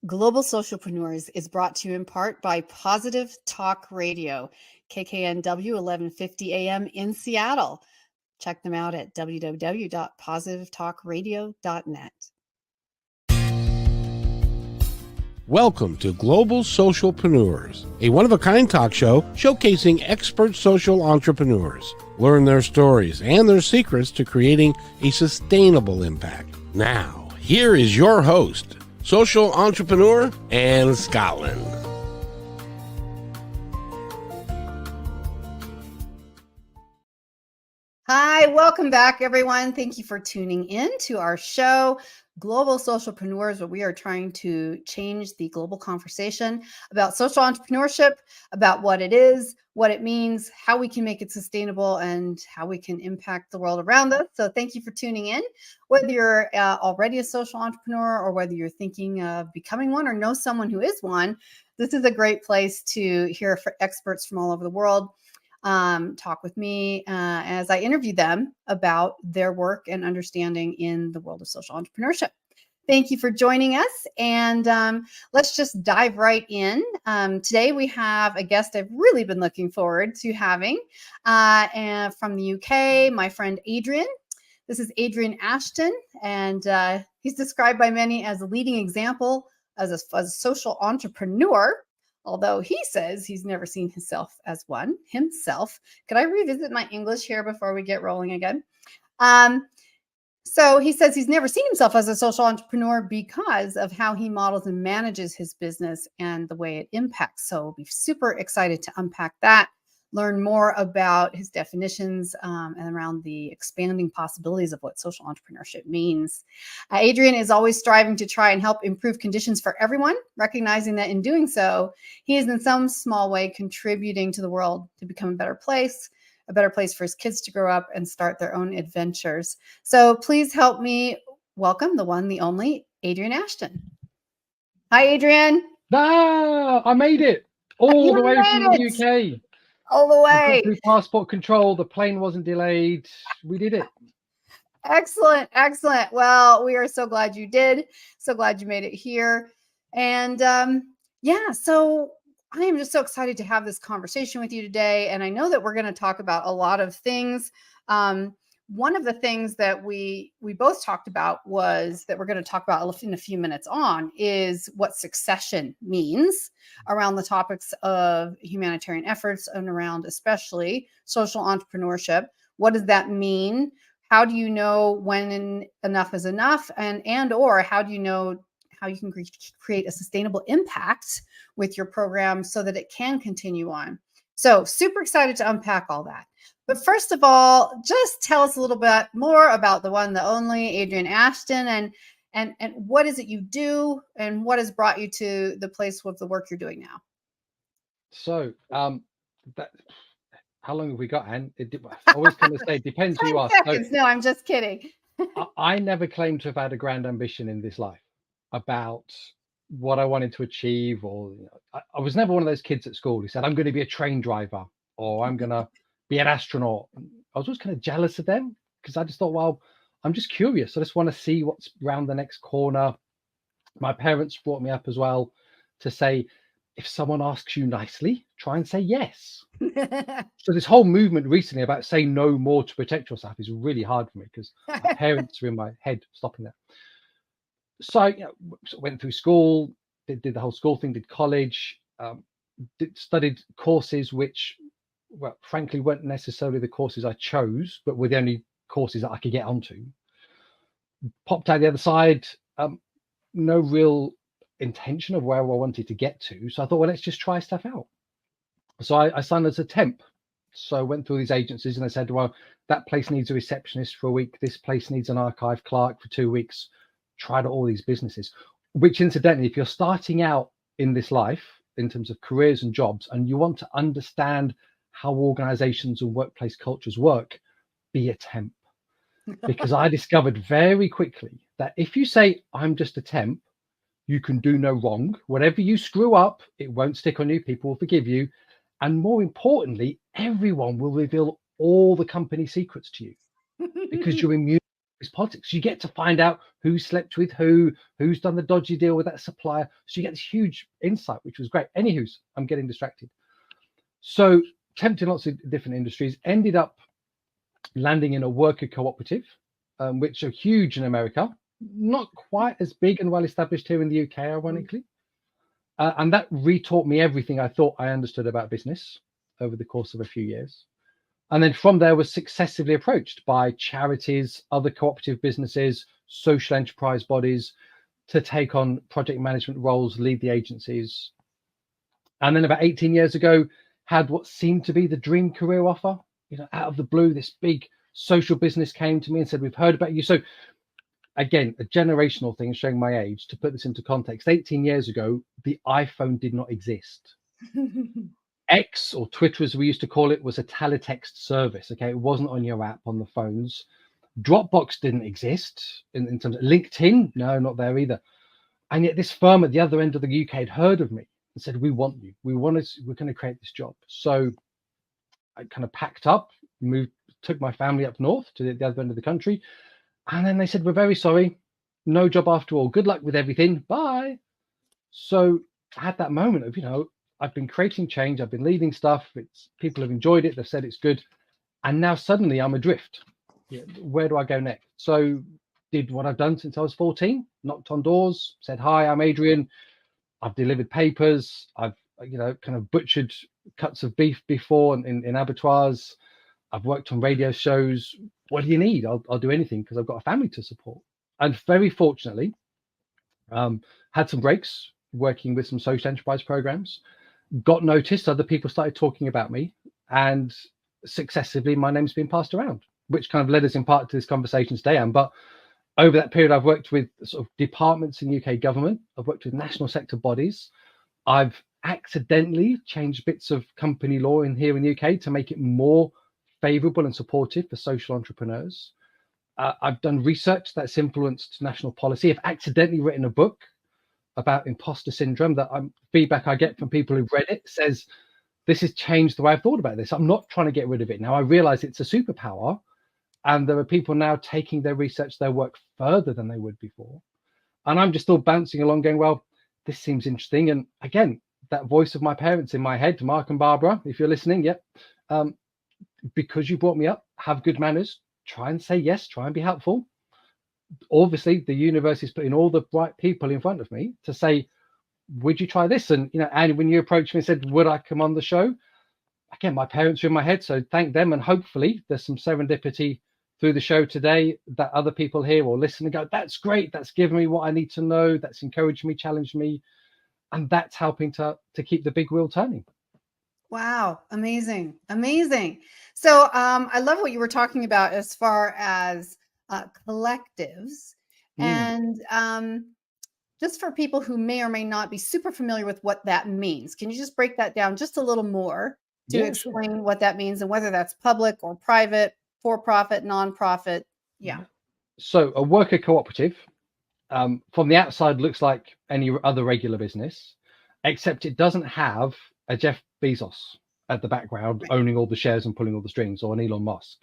Global Socialpreneurs is brought to you in part by Positive Talk Radio, KKNW 1150 AM in Seattle. Check them out at www.positivetalkradio.net. Welcome to Global Socialpreneurs, a one-of-a-kind talk show showcasing expert social entrepreneurs. Learn their stories and their secrets to creating a sustainable impact. Now, here is your host, social entrepreneur Anne Scotland. Hi, welcome back, everyone. Thank you for tuning in to our show, Global Socialpreneurs, where we are trying to change the global conversation about social entrepreneurship, about what it is, what it means, how we can make it sustainable, and how we can impact the world around us. So thank you for tuning in. Whether you're already a social entrepreneur or whether you're thinking of becoming one or know someone who is one, this is a great place to hear from experts from all over the world. Talk with me as I interview them about their work and understanding in the world of social entrepreneurship. Thank you for joining us, and let's just dive right in. Today we have a guest I've really been looking forward to having, and from the UK, my friend Adrian. This is Adrian Ashton, and he's described by many as a leading example as a social entrepreneur. Although he says he's never seen himself as one himself. Could I revisit my English here before we get rolling again? So he says he's never seen himself as a social entrepreneur because of how he models and manages his business and the way it impacts. So we'll be super excited to unpack that, learn more about his definitions and around the expanding possibilities of what social entrepreneurship means. Adrian is always striving to try and help improve conditions for everyone, recognizing that in doing so, he is in some small way contributing to the world to become a better place for his kids to grow up and start their own adventures. So please help me welcome the one, the only, Adrian Ashton. Hi, Adrian. Ah, I made it all the way from the UK. All the way. Through passport control, the plane wasn't delayed. We did it. Excellent, excellent. Well, we are so glad you did. So glad you made it here. And so I am just so excited to have this conversation with you today. And I know that we're going to talk about a lot of things. One of the things that we both talked about was that we're going to talk about in a few minutes on is what succession means around the topics of humanitarian efforts and around especially social entrepreneurship. What does that mean? How do you know when enough is enough? And or how do you know how you can create a sustainable impact with your program so that it can continue on? So super excited to unpack all that. But first of all, just tell us a little bit more about the one, the only Adrian Ashton, and what is it you do, and what has brought you to the place with the work you're doing now? So, how long have we got, Anne? I always kind of say it depends who you ask. No, I'm just kidding. I never claim to have had a grand ambition in this life about what I wanted to achieve, or I was never one of those kids at school who said, I'm going to be a train driver, or I'm going to be an astronaut. I was always kind of jealous of them because I just thought, well, I'm just curious. I just want to see what's around the next corner. My parents brought me up as well to say, if someone asks you nicely, try and say yes. So this whole movement recently about saying no more to protect yourself is really hard for me because my parents are in my head stopping that. So I went through school, did the whole school thing, did college, studied courses which, well, frankly, weren't necessarily the courses I chose, but were the only courses that I could get onto. Popped out the other side, no real intention of where I wanted to get to. So I thought, well, let's just try stuff out. So I signed as a temp. So I went through these agencies and I said, well, that place needs a receptionist for a week. This place needs an archive clerk for 2 weeks. Tried all these businesses, which incidentally, if you're starting out in this life in terms of careers and jobs, and you want to understand how organizations and workplace cultures work, be a temp. Because I discovered very quickly that if you say, I'm just a temp, you can do no wrong. Whatever you screw up, it won't stick on you. People will forgive you. And more importantly, everyone will reveal all the company secrets to you because you're immune is politics. You get to find out who slept with who, who's done the dodgy deal with that supplier. So you get this huge insight, which was great. Anywho, I'm getting distracted. So tempted lots of different industries, ended up landing in a worker cooperative, which are huge in America, not quite as big and well established here in the UK, ironically. And that retaught me everything I thought I understood about business over the course of a few years. And then from there was successively approached by charities, other cooperative businesses, social enterprise bodies to take on project management roles, lead the agencies. And then about 18 years ago, had what seemed to be the dream career offer. Out of the blue, this big social business came to me and said, "We've heard about you." So again, a generational thing, showing my age. To put this into context, 18 years ago, the iPhone did not exist. X, or Twitter as we used to call it, was a teletext service. Okay, it wasn't on your app on the phones. Dropbox didn't exist in terms of LinkedIn. No, not there either. And yet this firm at the other end of the UK had heard of me and said, "We want you. We're going to create this job." So I kind of packed up, took my family up north to the other end of the country. And then they said, "We're very sorry. No job after all. Good luck with everything. Bye." So I had that moment of, I've been creating change. I've been leading stuff. People have enjoyed it. They've said it's good. And now suddenly I'm adrift. Where do I go next? So did what I've done since I was 14, knocked on doors, said, "Hi, I'm Adrian. I've delivered papers. I've, kind of butchered cuts of beef before in abattoirs. I've worked on radio shows. What do you need? I'll do anything because I've got a family to support." And very fortunately, had some breaks working with some social enterprise programs, got noticed. Other people started talking about me, and successively my name's been passed around, which kind of led us in part to this conversation today. But over that period, I've worked with sort of departments in UK government. I've worked with national sector bodies. I've accidentally changed bits of company law here in the UK to make it more favorable and supportive for social entrepreneurs. I've done research that's influenced national policy. I've accidentally written a book about imposter syndrome that feedback I get from people who've read it says, "This has changed the way I've thought about this. I'm not trying to get rid of it. Now I realize it's a superpower." And there are people now taking their research, their work further than they would before. And I'm just still bouncing along going, well, this seems interesting. And again, that voice of my parents in my head, Mark and Barbara, if you're listening, because you brought me up, have good manners, try and say yes, try and be helpful. Obviously, the universe is putting all the right people in front of me to say, "Would you try this?" And, and when you approached me and said, "Would I come on the show?" Again, my parents are in my head, so thank them. And hopefully there's some serendipity through the show today that other people hear or listen and go, "That's great. That's given me what I need to know. That's encouraged me, challenged me." And that's helping to keep the big wheel turning. Wow. Amazing. Amazing. So I love what you were talking about as far as collectives. And just for people who may or may not be super familiar with what that means, can you just break that down just a little more to explain what that means and whether that's public or private, for-profit, non-profit? Yeah. So a worker cooperative from the outside looks like any other regular business, except it doesn't have a Jeff Bezos at the background owning all the shares and pulling all the strings, or an Elon Musk.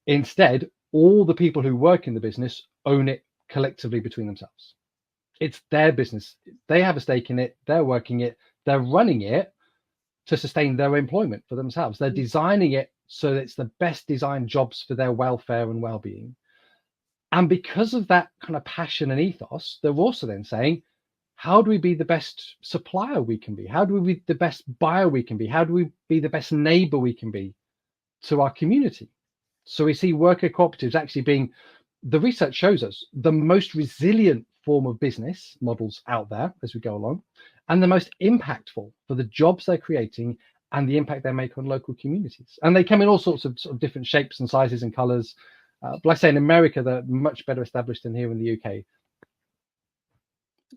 Instead, all the people who work in the business own it collectively between themselves. It's their business. They have a stake in it. They're working it. They're running it to sustain their employment for themselves. They're designing it so that it's the best designed jobs for their welfare and well-being. And because of that kind of passion and ethos, they're also then saying, how do we be the best supplier we can be? How do we be the best buyer we can be? How do we be the best neighbor we can be to our community? So we see worker cooperatives actually being, the research shows us, the most resilient form of business models out there as we go along, and the most impactful for the jobs they're creating and the impact they make on local communities. And they come in all sorts of different shapes and sizes and colors. But like I say, in America, they're much better established than here in the UK.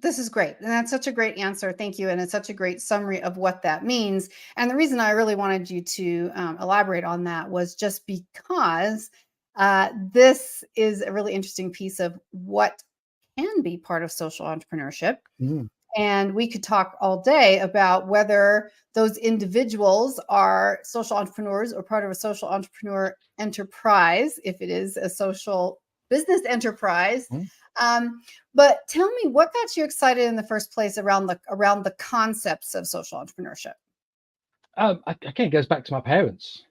This is great. And that's such a great answer. Thank you. And it's such a great summary of what that means. And the reason I really wanted you to elaborate on that was just because this is a really interesting piece of what can be part of social entrepreneurship. And we could talk all day about whether those individuals are social entrepreneurs or part of a social entrepreneur enterprise, if it is a social business enterprise. Mhm. But tell me, what got you excited in the first place around the concepts of social entrepreneurship? Again, it goes back to my parents.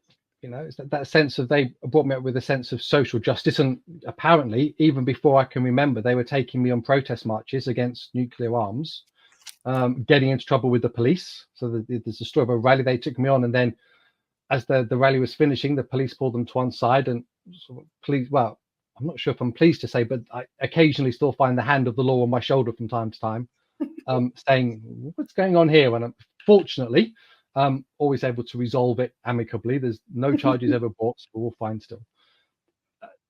It's that sense of, they brought me up with a sense of social justice, and apparently, even before I can remember, they were taking me on protest marches against nuclear arms, getting into trouble with the police. So there's a story of a rally they took me on, and then as the rally was finishing, the police pulled them to one side and sort of, please, well, I'm not sure if I'm pleased to say, but I occasionally still find the hand of the law on my shoulder from time to time, saying, what's going on here? And fortunately, always able to resolve it amicably. There's no charges ever brought, so we're all fine still.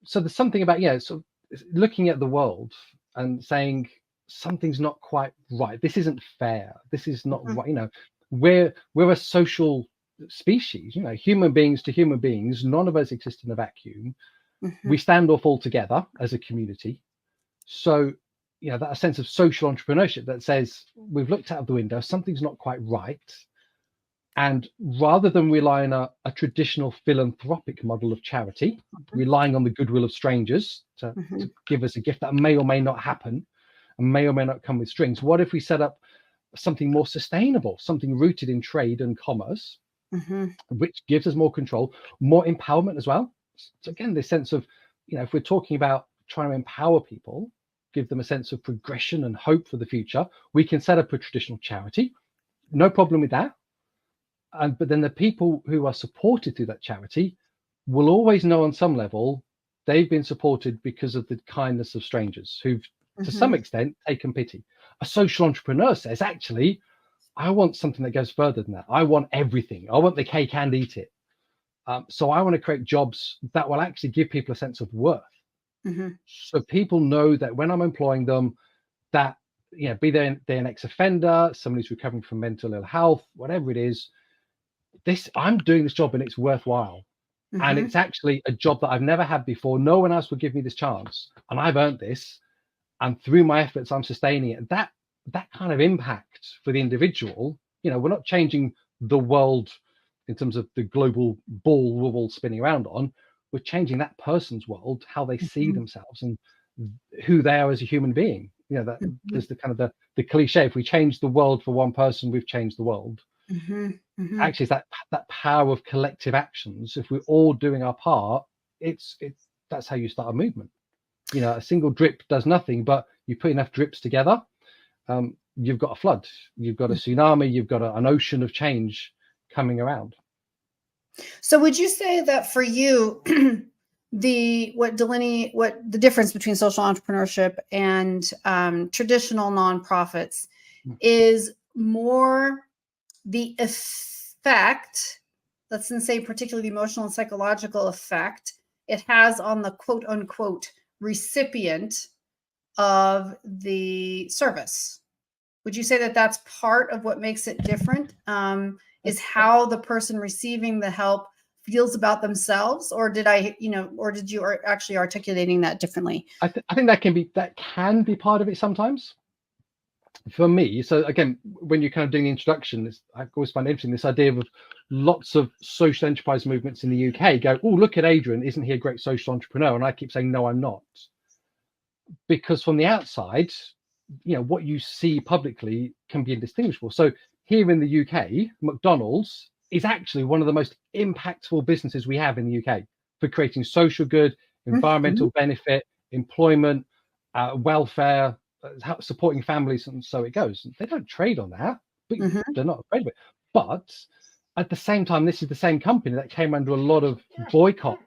So there's something about, sort of looking at the world and saying something's not quite right. This isn't fair. This is not right. We're a social species, human beings to human beings. None of us exist in a vacuum. We stand or fall together as a community. So, that sense of social entrepreneurship that says we've looked out of the window, something's not quite right. And rather than relying on a traditional philanthropic model of charity, relying on the goodwill of strangers to give us a gift that may or may not happen and may or may not come with strings, what if we set up something more sustainable, something rooted in trade and commerce, which gives us more control, more empowerment as well? So again, this sense of, if we're talking about trying to empower people, give them a sense of progression and hope for the future, we can set up a traditional charity, no problem with that. But then the people who are supported through that charity will always know on some level they've been supported because of the kindness of strangers who've, to some extent, taken pity. A social entrepreneur says, actually, I want something that goes further than that. I want everything. I want the cake and eat it. So I want to create jobs that will actually give people a sense of worth. So people know that when I'm employing them, that, be they're an ex-offender, somebody who's recovering from mental ill health, whatever it is, I'm doing this job and it's worthwhile. And it's actually a job that I've never had before. No one else would give me this chance. And I've earned this. And through my efforts, I'm sustaining it. That kind of impact for the individual, we're not changing the world in terms of the global ball we're all spinning around on. We're changing that person's world, how they see themselves and who they are as a human being. That there's the kind of the cliche, if we change the world for one person, we've changed the world. Actually, it's that power of collective actions. If we're all doing our part, that's how you start a movement. A single drip does nothing, but you put enough drips together, you've got a flood, you've got a tsunami, you've got an ocean of change coming around. So would you say that for you, what the difference between social entrepreneurship and traditional nonprofits is more the effect, let's say particularly the emotional and psychological effect it has on the quote unquote recipient of the service? Would you say that that's part of what makes it different? Is how the person receiving the help feels about themselves, or did you are actually articulating that differently? I think that can be part of it sometimes. For me, so again, when you're kind of doing the introduction, I always find interesting this idea of lots of social enterprise movements in the UK go, oh, look at Adrian, isn't he a great social entrepreneur? And I keep saying, no, I'm not. Because from the outside, what you see publicly can be indistinguishable. So here in the UK, McDonald's is actually one of the most impactful businesses we have in the UK for creating social good, environmental benefit, employment, welfare, supporting families, and so it goes. They don't trade on that, but they're not afraid of it. But at the same time, this is the same company that came under a lot of boycott,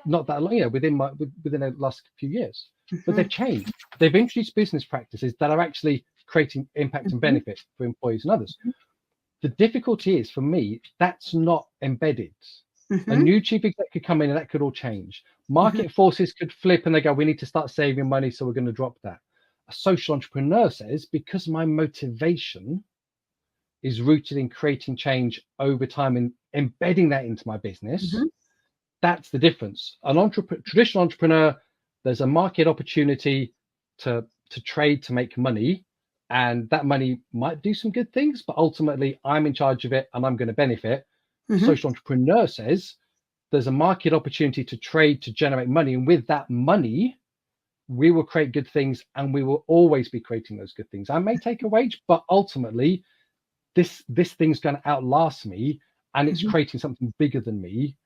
not that long, within the last few years. But they've changed. They've introduced business practices that are actually creating impact and benefit for employees and others. The difficulty is, for me, that's not embedded. A new chief exec could come in and that could all change. Market forces could flip and they go, we need to start saving money, so we're going to drop that. A social entrepreneur says, because my motivation is rooted in creating change over time and embedding that into my business, that's the difference. Traditional entrepreneur, there's a market opportunity to trade, to make money, and that money might do some good things, but ultimately I'm in charge of it and I'm going to benefit. Social entrepreneur says there's a market opportunity to trade, to generate money, and with that money, we will create good things, and we will always be creating those good things. I may take a wage, but ultimately this thing's going to outlast me, and it's creating something bigger than me.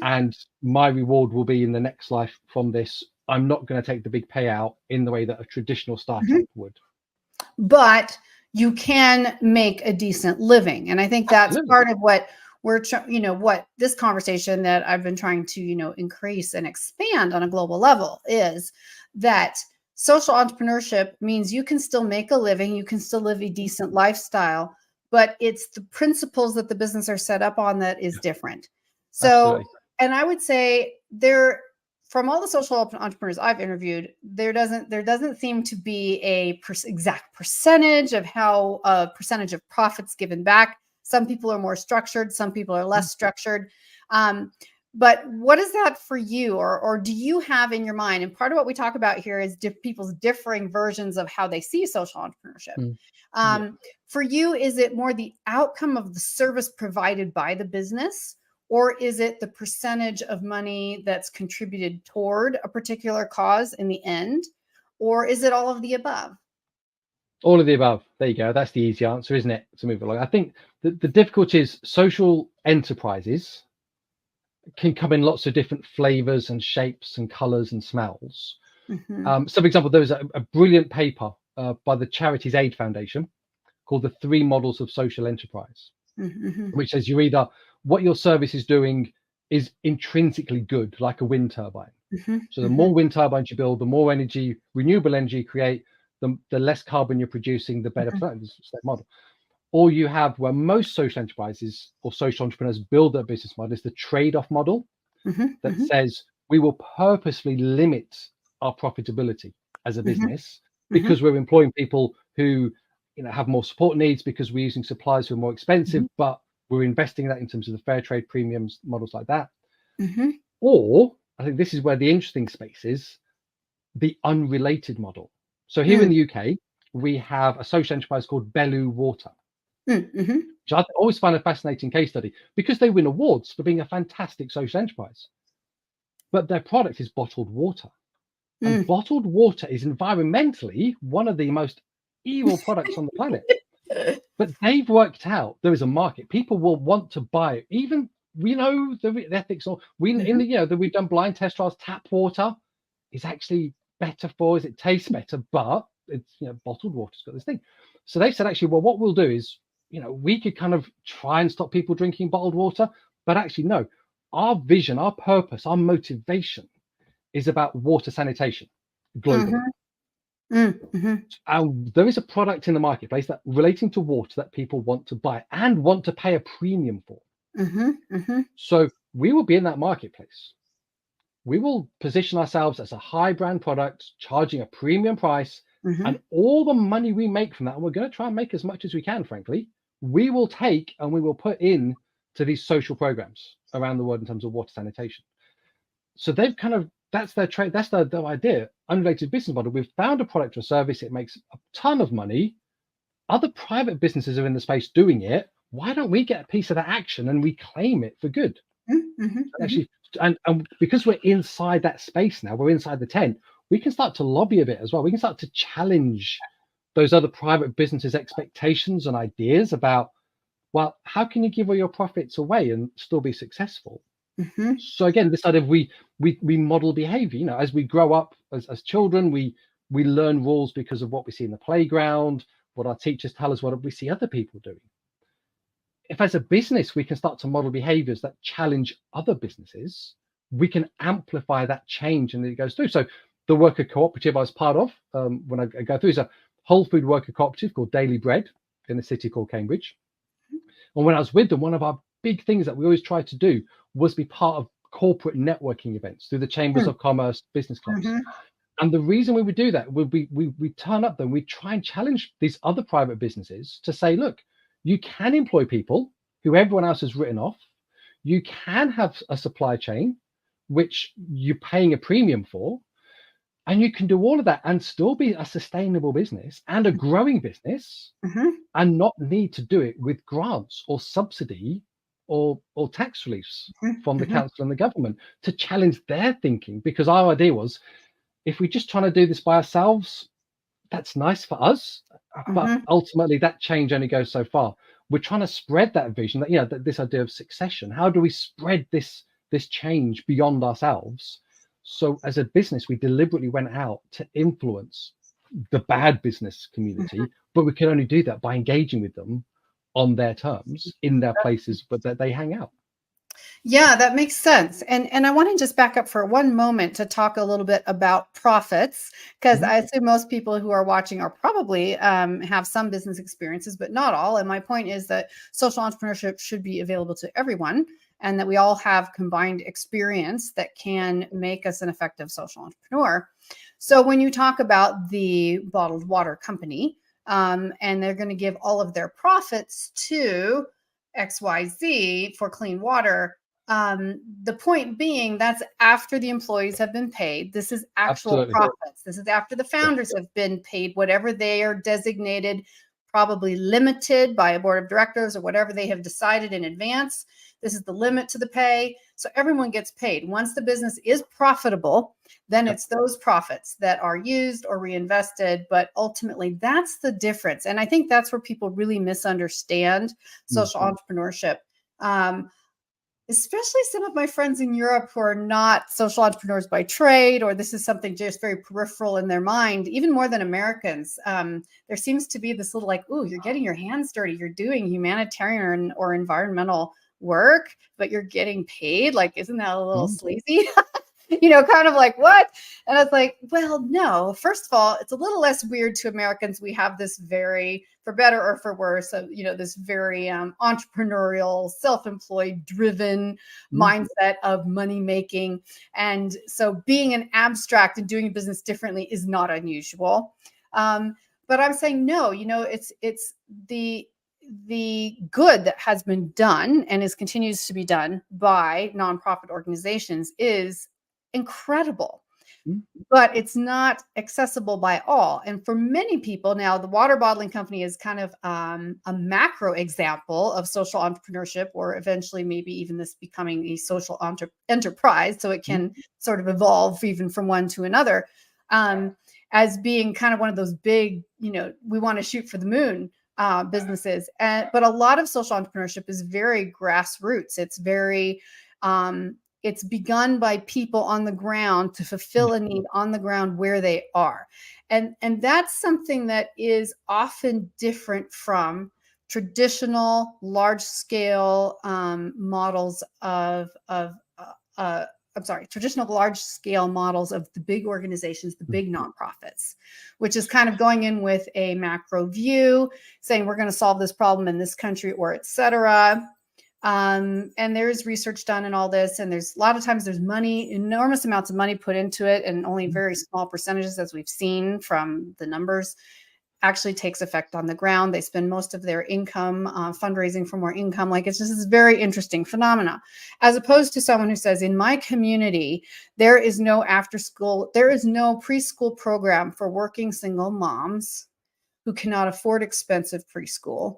And my reward will be in the next life from this. I'm not going to take the big payout in the way that a traditional startup would. But you can make a decent living. And I think that's part of what we're, what this conversation that I've been trying to, increase and expand on a global level is that social entrepreneurship means you can still make a living, you can still live a decent lifestyle, but it's the principles that the business are set up on that is different. So, absolutely. And I would say from all the social entrepreneurs I've interviewed, there doesn't seem to be a exact percentage of how a percentage of profits given back. Some people are more structured, some people are less structured. But what is that for you, or do you have in your mind? And part of what we talk about here is people's differing versions of how they see social entrepreneurship. For you, is it more the outcome of the service provided by the business? Or is it the percentage of money that's contributed toward a particular cause in the end? Or is it all of the above? All of the above. There you go. That's the easy answer, isn't it? To move along. I think the difficulty is social enterprises can come in lots of different flavors and shapes and colors and smells. So, for example, there was a brilliant paper by the Charities Aid Foundation called The 3 Models of Social Enterprise, which says you're either what your service is doing is intrinsically good, like a wind turbine. So the more wind turbines you build, the more energy, renewable energy you create, the less carbon you're producing, the better. It's that model. Or you have where most social enterprises or social entrepreneurs build their business model is the trade-off model that says we will purposely limit our profitability as a business because we're employing people who have more support needs, because we're using suppliers who are more expensive, but we're investing that in terms of the fair trade premiums, models like that. Or I think this is where the interesting space is, the unrelated model. So here in the UK, we have a social enterprise called Bellew Water, which I always find a fascinating case study because they win awards for being a fantastic social enterprise. But their product is bottled water. And bottled water is environmentally one of the most evil products on the planet. But they've worked out there is a market. People will want to buy it. Even we know the ethics, or we've done blind test trials. Tap water is actually better for us. It tastes better, but it's bottled water's got this thing. So they said actually, well, what we'll do is we could kind of try and stop people drinking bottled water, but actually no. Our vision, our purpose, our motivation is about water sanitation globally. And there is a product in the marketplace that relating to water that people want to buy and want to pay a premium for. So we will be in that marketplace. We will position ourselves as a high brand product, charging a premium price, and all the money we make from that, and we're going to try and make as much as we can, frankly, we will take and we will put in to these social programs around the world in terms of water sanitation. So they've kind of, that's their trade, that's their idea, unrelated business model. We've found a product or service, it makes a ton of money. Other private businesses are in the space doing it. Why don't we get a piece of that action and we claim it for good? Actually, and because we're inside that space now, we're inside the tent, we can start to lobby a bit as well. We can start to challenge those other private businesses' expectations and ideas about, well, how can you give all your profits away and still be successful? So again, this idea of we model behavior. As we grow up as children, we learn rules because of what we see in the playground, what our teachers tell us, what we see other people doing. If as a business we can start to model behaviors that challenge other businesses, we can amplify that change and it goes through. So the worker cooperative I was part of, when I go through, is a whole food worker cooperative called Daily Bread in a city called Cambridge. And when I was with them, one of our big things that we always tried to do was be part of corporate networking events through the chambers of commerce, business clubs. And the reason we would do that would be we turn up there and we try and challenge these other private businesses to say, look, you can employ people who everyone else has written off. You can have a supply chain, which you're paying a premium for. And you can do all of that and still be a sustainable business and a growing business and not need to do it with grants or subsidy or tax reliefs from the council and the government to challenge their thinking. Because our idea was, if we're just trying to do this by ourselves, that's nice for us, but ultimately that change only goes so far. We're trying to spread that vision, that, you know, that this idea of succession. How do we spread this change beyond ourselves? So as a business, we deliberately went out to influence the bad business community, but we can only do that by engaging with them on their terms, in their places, but that they hang out. Yeah, that makes sense. And I want to just back up for one moment to talk a little bit about profits, because I assume most people who are watching are probably have some business experiences, but not all. And my point is that social entrepreneurship should be available to everyone, and that we all have combined experience that can make us an effective social entrepreneur. So when you talk about the bottled water company, and they're going to give all of their profits to XYZ for clean water. The point being, that's after the employees have been paid. This is actual profits. This is after the founders have been paid whatever they are designated, probably limited by a board of directors or whatever they have decided in advance. This is the limit to the pay. So everyone gets paid. Once the business is profitable, then it's those profits that are used or reinvested. But ultimately, that's the difference. And I think that's where people really misunderstand social entrepreneurship. Especially some of my friends in Europe who are not social entrepreneurs by trade, or this is something just very peripheral in their mind, even more than Americans. There seems to be this little like, ooh, you're getting your hands dirty. You're doing humanitarian or environmental work, but you're getting paid. Like, isn't that a little sleazy? You know, kind of like, what? And I was like, well, no, first of all, it's a little less weird to Americans. We have this very, for better or for worse, you know, this very entrepreneurial, self-employed, driven mindset of money making. And so being an abstract and doing business differently is not unusual. But I'm saying, no, you know, it's the good that has been done and continues to be done by nonprofit organizations is incredible, but it's not accessible by all. And for many people now, the water bottling company is kind of a macro example of social entrepreneurship, or eventually maybe even this becoming a social enterprise. So it can sort of evolve even from one to another, as being kind of one of those big, you know, we want to shoot for the moon businesses. But a lot of social entrepreneurship is very grassroots. It's very it's begun by people on the ground to fulfill a need on the ground where they are. And that's something that is often different from traditional large scale models traditional large scale models of the big organizations, the big nonprofits, which is kind of going in with a macro view, saying we're going to solve this problem in this country, or et cetera. And there's research done in all this, and there's a lot of times there's money, enormous amounts of money put into it, and only very small percentages, as we've seen from the numbers, actually takes effect on the ground. They spend most of their income fundraising for more income. Like, it's just this very interesting phenomena, as opposed to someone who says, in my community, there is no after school, there is no preschool program for working single moms who cannot afford expensive preschool.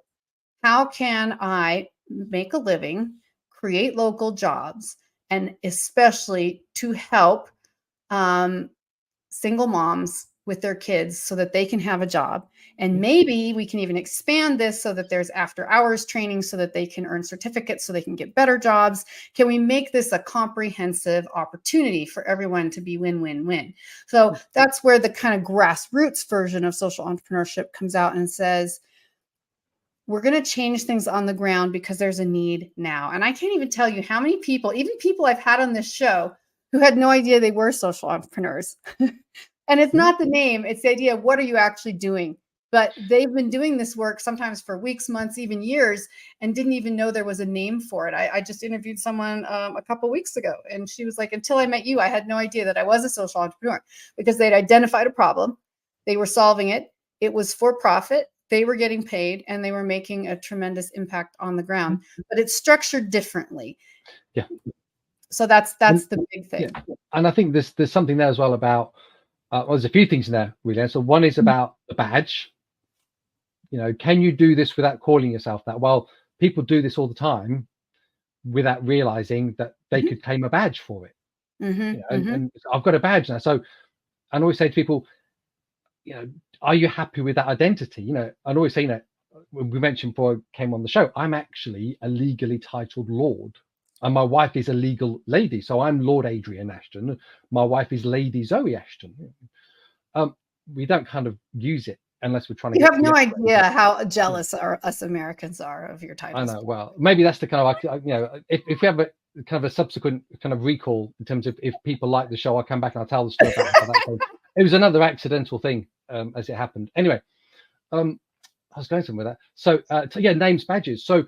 How can I make a living, create local jobs, and especially to help single moms with their kids so that they can have a job? And maybe we can even expand this so that there's after hours training so that they can earn certificates so they can get better jobs. Can we make this a comprehensive opportunity for everyone to be win-win-win? So that's where the kind of grassroots version of social entrepreneurship comes out and says, we're going to change things on the ground because there's a need now. And I can't even tell you how many people, even people I've had on this show, who had no idea they were social entrepreneurs. And it's not the name, it's the idea of what are you actually doing? But they've been doing this work sometimes for weeks, months, even years, and didn't even know there was a name for it. I just interviewed someone a couple of weeks ago, and she was like, until I met you, I had no idea that I was a social entrepreneur, because they'd identified a problem, they were solving it, it was for profit, they were getting paid, and they were making a tremendous impact on the ground, but it's structured differently. Yeah. So that's the big thing. Yeah. And I think there's something there as well about, well, there's a few things in there, really. So one is about the badge. You know, can you do this without calling yourself that? Well, people do this all the time without realizing that they could claim a badge for it. You know, and I've got a badge now. So and always say to people, you know, are you happy with that identity? You know, and always say, you know, we mentioned before I came on the show, I'm actually a legally titled lord, and my wife is a legal lady. So I'm Lord Adrian Ashton. My wife is Lady Zoe Ashton. We don't kind of use it unless we're trying to. You have no idea how jealous us Americans are of your titles. I know. Well, maybe that's the kind of, you know, if we have a kind of a subsequent kind of recall in terms of if people like the show, I'll come back and I'll tell the story about how that came. It was another accidental thing as it happened. Anyway, I was going somewhere with that. So yeah, names, badges. So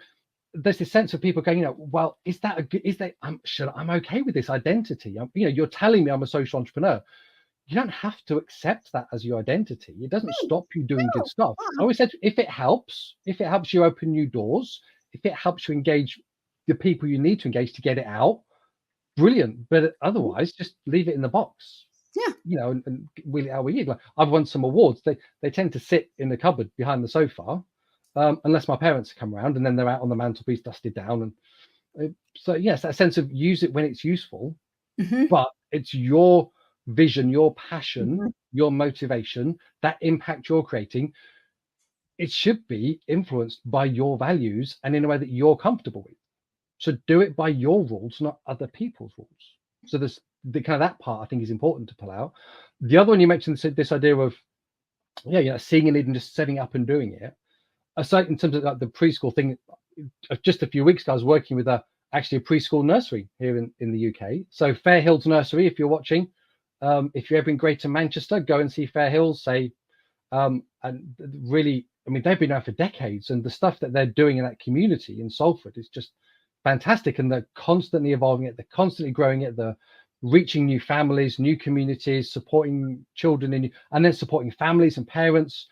there's this sense of people going, you know, well, I'm okay with this identity. You know, you're telling me I'm a social entrepreneur. You don't have to accept that as your identity. It doesn't stop you doing good stuff. I always said, if it helps you open new doors, if it helps you engage the people you need to engage to get it out, brilliant. But otherwise, just leave it in the box. Yeah. You know, and wheel it out with you. Like, I've won some awards. They tend to sit in the cupboard behind the sofa, unless my parents come around, and then they're out on the mantelpiece, dusted down. And so yes, that sense of use it when it's useful, but it's your vision, your passion, your motivation, that impact you're creating. It should be influenced by your values and in a way that you're comfortable with. So do it by your rules, not other people's rules. So there's the kind of that part I think is important to pull out. The other one you mentioned, this idea of, yeah, you know, seeing a need and just setting up and doing it. Aside in terms of like the preschool thing, just a few weeks ago, I was working with actually a preschool nursery here in the UK. So Fair Hills Nursery, if you're watching, if you're ever in Greater Manchester, go and see Fair Hills. And really, I mean, they've been around for decades, and the stuff that they're doing in that community in Salford is just fantastic. And they're constantly evolving it, they're constantly growing it, they're reaching new families, new communities, supporting children and then supporting families and parents,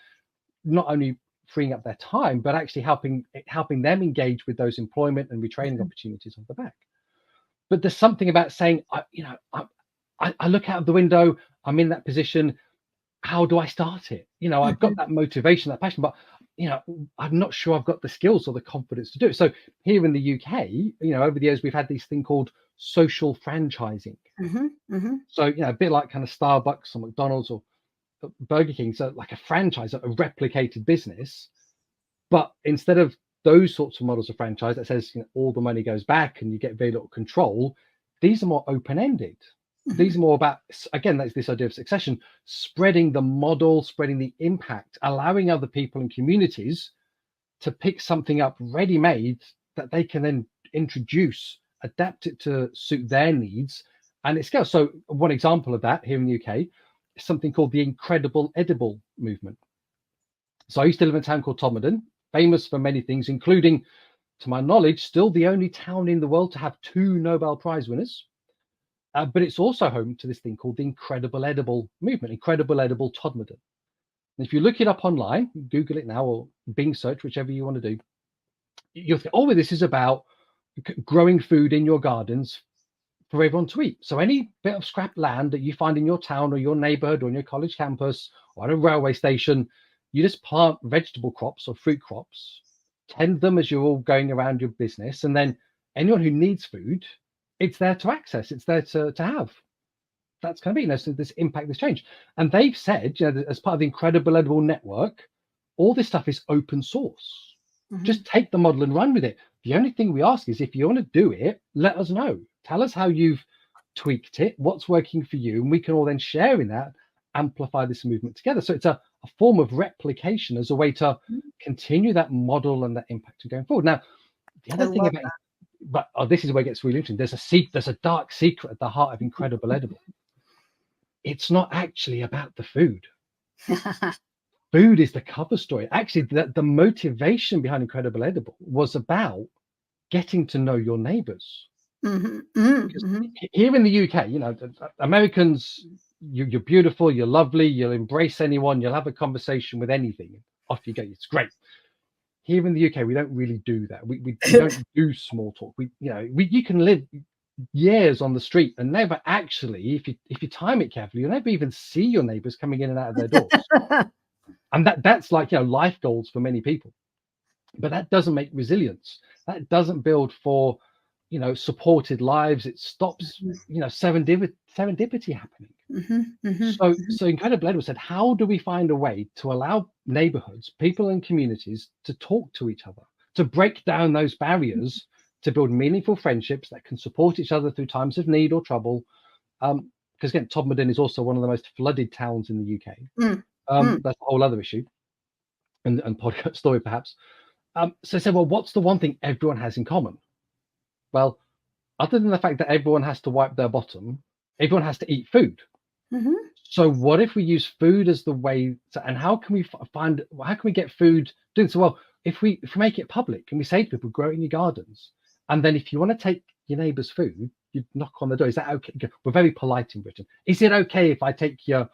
not only freeing up their time, but actually helping them engage with those employment and retraining opportunities off the back. But there's something about saying, I look out of the window, I'm in that position. How do I start it? You know, I've got that motivation, that passion, but you know, I'm not sure I've got the skills or the confidence to do it. So here in the UK, you know, over the years, we've had this thing called social franchising. So, you know, a bit like kind of Starbucks or McDonald's or Burger King. So like a franchise, a replicated business. But instead of those sorts of models of franchise that says, you know, all the money goes back and you get very little control, these are more open-ended. These are more about, again, that's this idea of succession, spreading the model, spreading the impact, allowing other people and communities to pick something up ready-made that they can then introduce, adapt it to suit their needs, and it scales. So one example of that here in the UK is something called the Incredible Edible movement. So I used to live in a town called Todmorden, famous for many things, including, to my knowledge, still the only town in the world to have 2 Nobel Prize winners. But it's also home to this thing called the Incredible Edible movement, Incredible Edible Todmorden. And if you look it up online, Google it now or Bing search, whichever you want to do, you'll think, oh, this is about growing food in your gardens for everyone to eat. So any bit of scrap land that you find in your town or your neighborhood or on your college campus or at a railway station, you just plant vegetable crops or fruit crops, tend them as you're all going around your business. And then anyone who needs food, it's there to access, it's there to have. That's kind of it, you know, so this impact, this change. And they've said, you know, as part of the Incredible Edible network, all this stuff is open source. Just take the model and run with it. The only thing we ask is, if you want to do it, let us know. Tell us how you've tweaked it, what's working for you, and we can all then share in that, amplify this movement together. So it's a form of replication as a way to continue that model and that impact going forward. Now, the other thing about but this is where it gets really interesting. There's a dark secret at the heart of Incredible Edible. It's not actually about the food. Food is the cover story. Actually, the motivation behind Incredible Edible was about getting to know your neighbors. Here in the UK, you know, Americans, you're beautiful, you're lovely, you'll embrace anyone, you'll have a conversation with anything. Off you go. It's great. Here in the UK, we don't really do that. We don't do small talk. You can live years on the street and never actually, if you time it carefully, you'll never even see your neighbors coming in and out of their doors. And that's like, you know, life goals for many people. But that doesn't make resilience. That doesn't build for, supported lives. It stops, serendipity happening. So Incredible Edward said, how do we find a way to allow neighborhoods, people and communities to talk to each other, to break down those barriers, to build meaningful friendships that can support each other through times of need or trouble? Because again, Todmorden is also one of the most flooded towns in the UK. That's a whole other issue and podcast story perhaps. So I said, well, what's the one thing everyone has in common? Well, other than the fact that everyone has to wipe their bottom, everyone has to eat food. So what if we use food as the way and how can we get food doing so? Well, if we make it public and we say to people, grow it in your gardens, and then if you want to take your neighbor's food, you knock on the door. Is that okay? We're very polite in Britain. Is it okay if I take your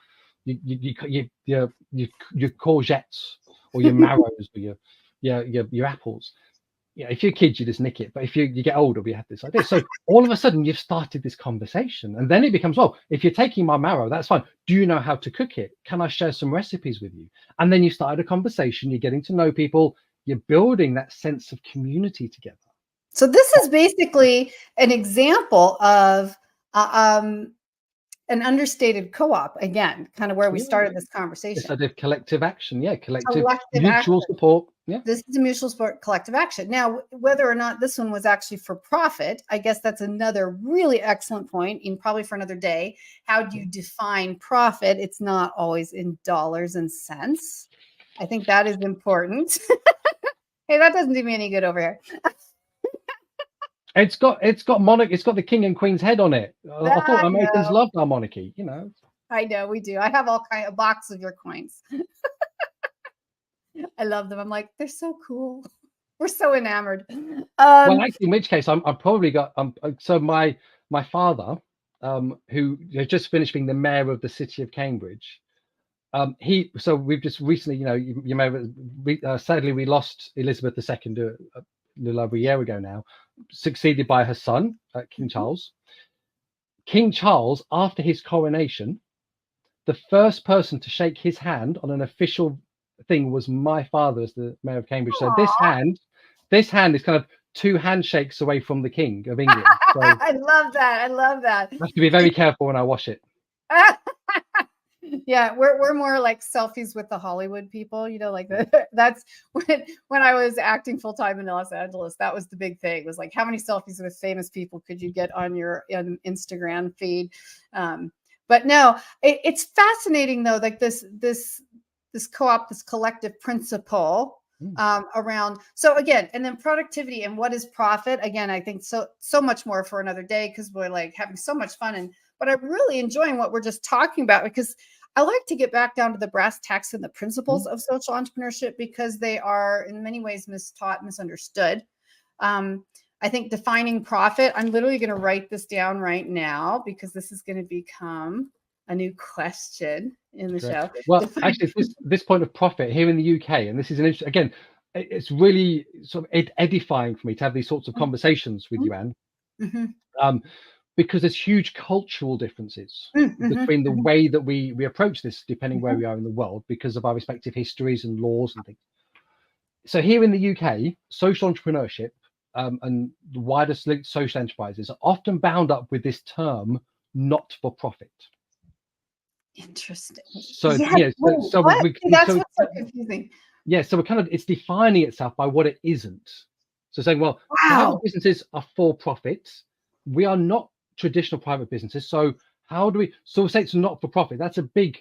courgettes or your marrows or your apples? If you're kids, you just nick it. But if you get older, we have this idea. So all of a sudden, you've started this conversation. And then it becomes, well, if you're taking my marrow, that's fine. Do you know how to cook it? Can I share some recipes with you? And then you started a conversation. You're getting to know people. You're building that sense of community together. So this is basically an example of an understated co-op, again, kind of where we started this conversation. So the collective action, collective mutual support. Yeah. This is a mutual support, collective action. Now, whether or not this one was actually for profit, I guess that's another really excellent point, and probably for another day. How do you define profit? It's not always in dollars and cents. I think that is important. Hey, that doesn't do me any good over here. It's got the king and queen's head on it. I thought Americans loved our monarchy, I know we do. I have all kind of box of your coins. I love them. I'm like, they're so cool. We're so enamored. Well, actually, in which case, I'm probably got. So my father, who has just finished being the mayor of the city of Cambridge, So we've just recently, you may sadly we lost Elizabeth II a little over a year ago now, succeeded by her son, King Charles. King Charles, after his coronation, the first person to shake his hand on an official thing was my father as the mayor of Cambridge. So this hand is kind of 2 handshakes away from the King of England. So I love that. I love that. I have to be very careful when I wash it. Yeah, we're more like selfies with the Hollywood people, that's when I was acting full time in Los Angeles. That was the big thing. It was like, how many selfies with famous people could you get on your Instagram feed? But no, it's fascinating though, like this co-op, this collective principle around. So again, and then productivity and what is profit? Again, I think so much more for another day because we're like having so much fun but I'm really enjoying what we're just talking about because I like to get back down to the brass tacks and the principles of social entrepreneurship because they are in many ways mistaught, misunderstood. I think defining profit, I'm literally going to write this down right now because this is going to become a new question in the show. Well, actually, this point of profit here in the UK, and this is an interesting, again, it's really sort of edifying for me to have these sorts of conversations with you, Anne. Because there's huge cultural differences between the way that we approach this, depending where we are in the world, because of our respective histories and laws and things. So here in the UK, social entrepreneurship and the wider social enterprises are often bound up with this term, not for profit. Interesting. So yes. That's what's so confusing. Yeah, so it's defining itself by what it isn't. So saying, well, private businesses are for profit. We are not traditional private businesses. So how do we say it's not for profit? That's a big.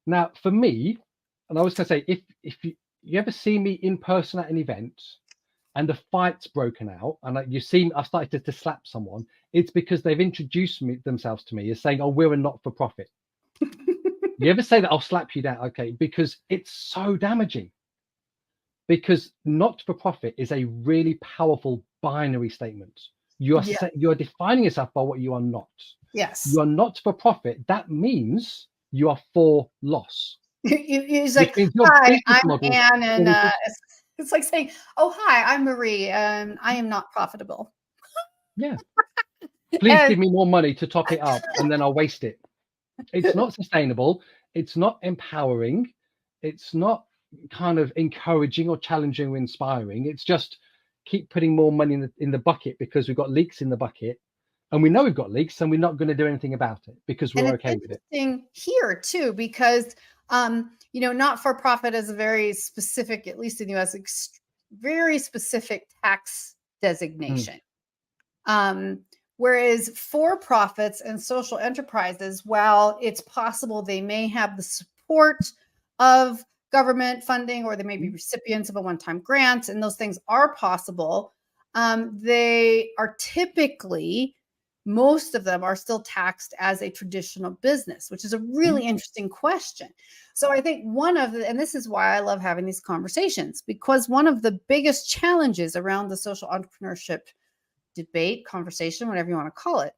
Now for me, and I was going to say, if you ever see me in person at an event and the fight's broken out and you see I've started to slap someone, it's because they've introduced themselves to me as saying, oh, we're a not-for-profit. You ever say that, I'll slap you down? Okay, because it's so damaging. Because not-for-profit is a really powerful binary statement. You're defining yourself by what you are not. Yes. You are not for profit. That means you are for loss. It's like, hi, I'm Anne, and it's like saying, oh, hi, I'm Marie, and I am not profitable. Yeah. Please give me more money to top it up, and then I'll waste it. It's not sustainable. It's not empowering. It's not kind of encouraging or challenging or inspiring. It's just, keep putting more money in the bucket because we've got leaks in the bucket, and we know we've got leaks, and we're not going to do anything about it because we're okay with it. Interesting here too, because not-for-profit is a very specific, at least in the U.S., very specific tax designation. Whereas for-profits and social enterprises, while it's possible they may have the support of government funding, or they may be recipients of a one-time grant, and those things are possible, they are typically, most of them are still taxed as a traditional business, which is a really interesting question. So I think and this is why I love having these conversations, because one of the biggest challenges around the social entrepreneurship debate, conversation, whatever you want to call it,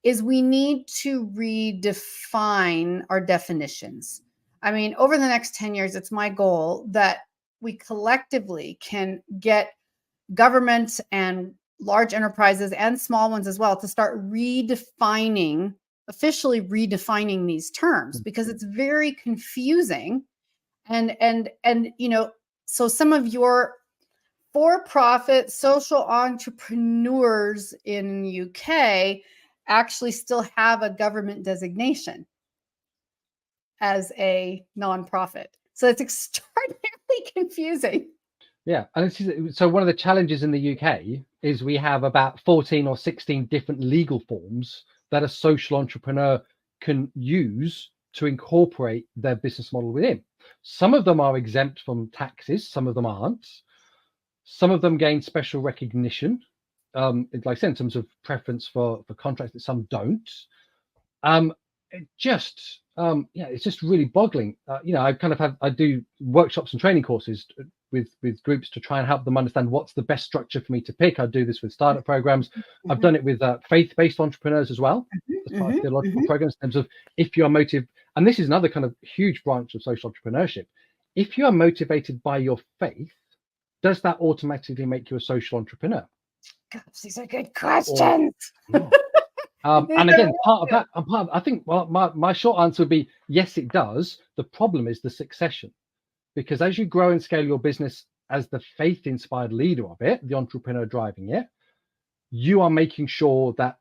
is we need to redefine our definitions. I mean, over the next 10 years, it's my goal that we collectively can get government and large enterprises and small ones as well to start officially redefining these terms, because it's very confusing. And so some of your for-profit social entrepreneurs in UK actually still have a government designation as a nonprofit. So it's extraordinarily confusing. Yeah. And so one of the challenges in the UK is we have about 14 or 16 different legal forms that a social entrepreneur can use to incorporate their business model within. Some of them are exempt from taxes, some of them aren't. Some of them gain special recognition, like I said, in terms of preference for contracts, that some don't. It's just really boggling. I do workshops and training courses with groups to try and help them understand what's the best structure for me to pick. I do this with startup programs. I've done it with faith-based entrepreneurs as well, as part of theological programs, in terms of if you are motivated, and this is another kind of huge branch of social entrepreneurship. If you are motivated by your faith, does that automatically make you a social entrepreneur? Gosh, these are good questions. And again, I think, well, my short answer would be yes, it does. The problem is the succession, because as you grow and scale your business as the faith-inspired leader of it, the entrepreneur driving it, you are making sure that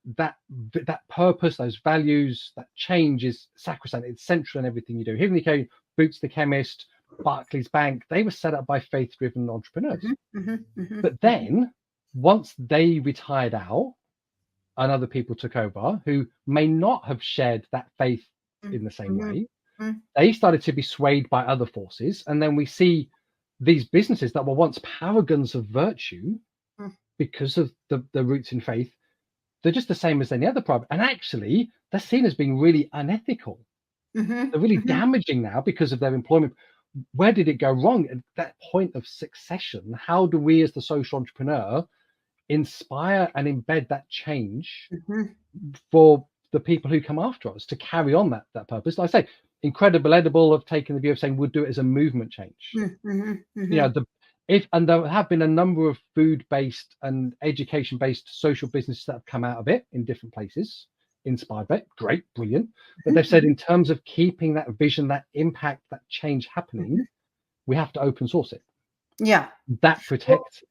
purpose, those values, that change is sacrosanct. It's central in everything you do. Here in the UK, Boots the Chemist, Barclays Bank, they were set up by faith-driven entrepreneurs. But then once they retired out and other people took over who may not have shared that faith in the same way, they started to be swayed by other forces. And then we see these businesses that were once paragons of virtue because of the roots in faith, they're just the same as any other private. And actually, they're seen as being really unethical. They're really damaging now because of their employment. Where did it go wrong at that point of succession? How do we as the social entrepreneur inspire and embed that change for the people who come after us to carry on that purpose? Like I say, Incredible Edible have taken the view of saying we'll do it as a movement change. And there have been a number of food-based and education-based social businesses that have come out of it in different places, inspired by it. Great, brilliant. But they've said in terms of keeping that vision, that impact, that change happening, we have to open source it. Yeah. That protects.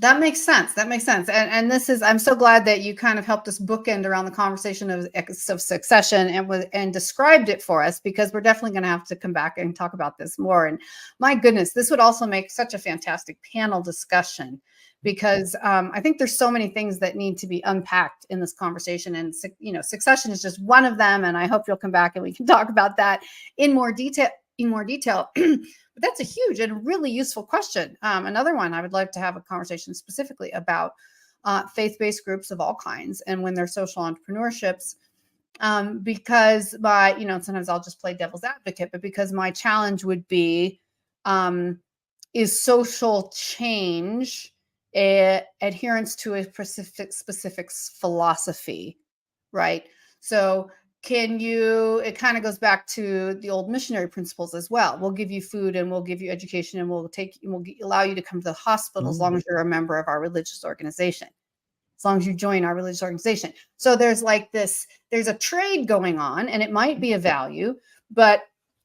That makes sense. And this is, I'm so glad that you kind of helped us bookend around the conversation of succession and described it for us, because we're definitely going to have to come back and talk about this more. And my goodness, this would also make such a fantastic panel discussion, because I think there's so many things that need to be unpacked in this conversation. And, succession is just one of them. And I hope you'll come back and we can talk about that in more detail. But that's a huge and really useful question. Another one, I would like to have a conversation specifically about faith-based groups of all kinds and when they're social entrepreneurships, because sometimes I'll just play devil's advocate, but because my challenge would be, is social change adherence to a specific philosophy, right? So it kind of goes back to the old missionary principles as well. We'll give you food and we'll give you education and we'll allow you to come to the hospital as long as you're a member of our religious organization, as long as you join our religious organization. So there's a trade going on, and it might be a value, but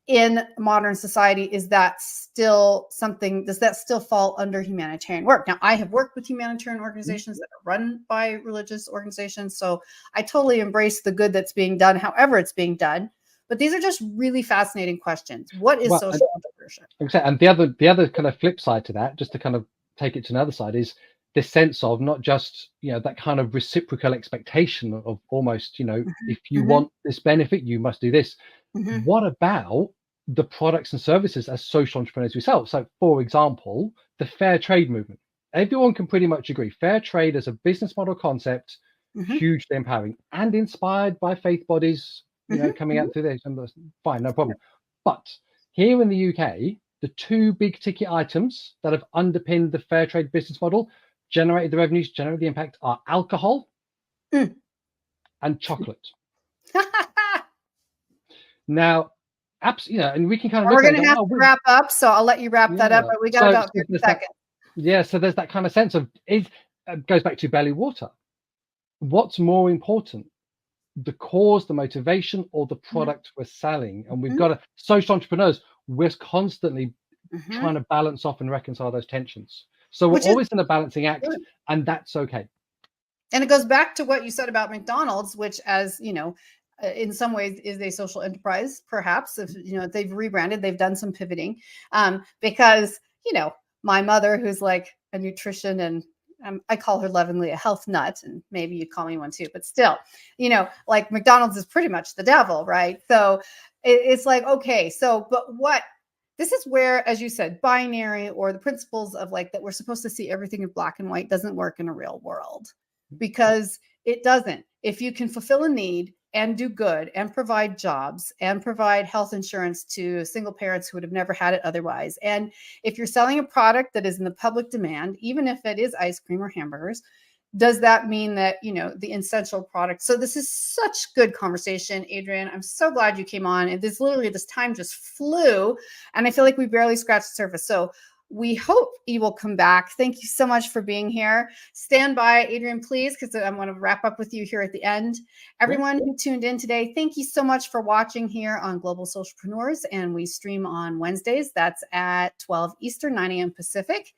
in modern society, is that still something, does that still fall under humanitarian work? Now, I have worked with humanitarian organizations that are run by religious organizations, so I totally embrace the good that's being done, however it's being done. But these are just really fascinating questions. What is social entrepreneurship? And the other kind of flip side to that, just to kind of take it to another side, is this sense of not just, that kind of reciprocal expectation of almost, if you want this benefit, you must do this. What about the products and services as social entrepreneurs we sell? So, for example, the fair trade movement. Everyone can pretty much agree fair trade as a business model concept, hugely empowering and inspired by faith bodies, coming out through this. And fine, no problem. But here in the UK, the two big ticket items that have underpinned the fair trade business model, generated the revenues, generated the impact, are alcohol and chocolate. Now, and we can kind of we're going to have to wrap up, so I'll let you wrap that up, but we got about 50 seconds. So there's that kind of sense of, it goes back to belly water. What's more important, the cause, the motivation, or the product we're selling? And we've got to, social entrepreneurs, we're constantly trying to balance off and reconcile those tensions. So we're always in a balancing act, and that's okay. And it goes back to what you said about McDonald's, which, as in some ways is a social enterprise, perhaps. If they've rebranded, they've done some pivoting, because my mother, who's like a nutrition and I call her lovingly a health nut, and maybe you call me one too, but still, like McDonald's is pretty much the devil, right? So it's like, okay, so, but this is where, as you said, binary, or the principles of like that we're supposed to see everything in black and white, doesn't work in a real world, because it doesn't. If you can fulfill a need and do good and provide jobs and provide health insurance to single parents who would have never had it otherwise, and if you're selling a product that is in the public demand, even if it is ice cream or hamburgers, does that mean that, the essential product? So this is such good conversation, Adrian. I'm so glad you came on. And this time just flew, and I feel like we barely scratched the surface. So we hope you will come back. Thank you so much for being here. Stand by, Adrian, please, because I'm going to wrap up with you here at the end. Everyone who tuned in today, thank you so much for watching here on Global Socialpreneurs, and we stream on Wednesdays. That's at 12 Eastern, 9 a.m. Pacific.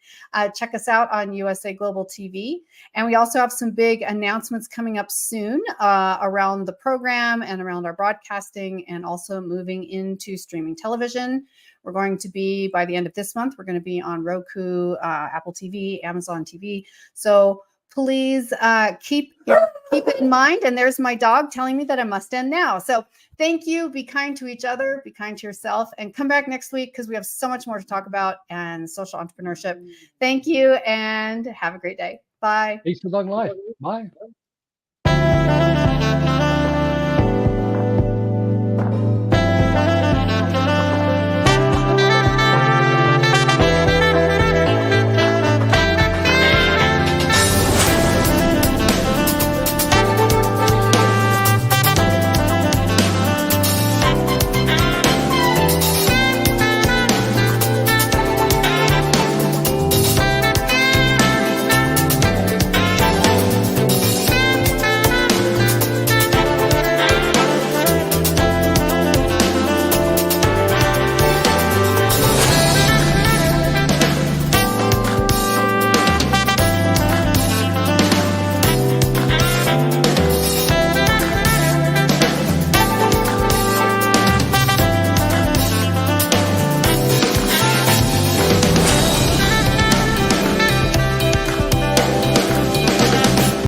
Check us out on USA Global TV. And we also have some big announcements coming up soon around the program and around our broadcasting, and also moving into streaming television. We're going to be, by the end of this month, we're going to be on Roku, Apple TV, Amazon TV. So please keep it in mind. And there's my dog telling me that I must end now. So thank you. Be kind to each other. Be kind to yourself. And come back next week, because we have so much more to talk about and social entrepreneurship. Thank you, and have a great day. Bye. Peace and long life. Bye.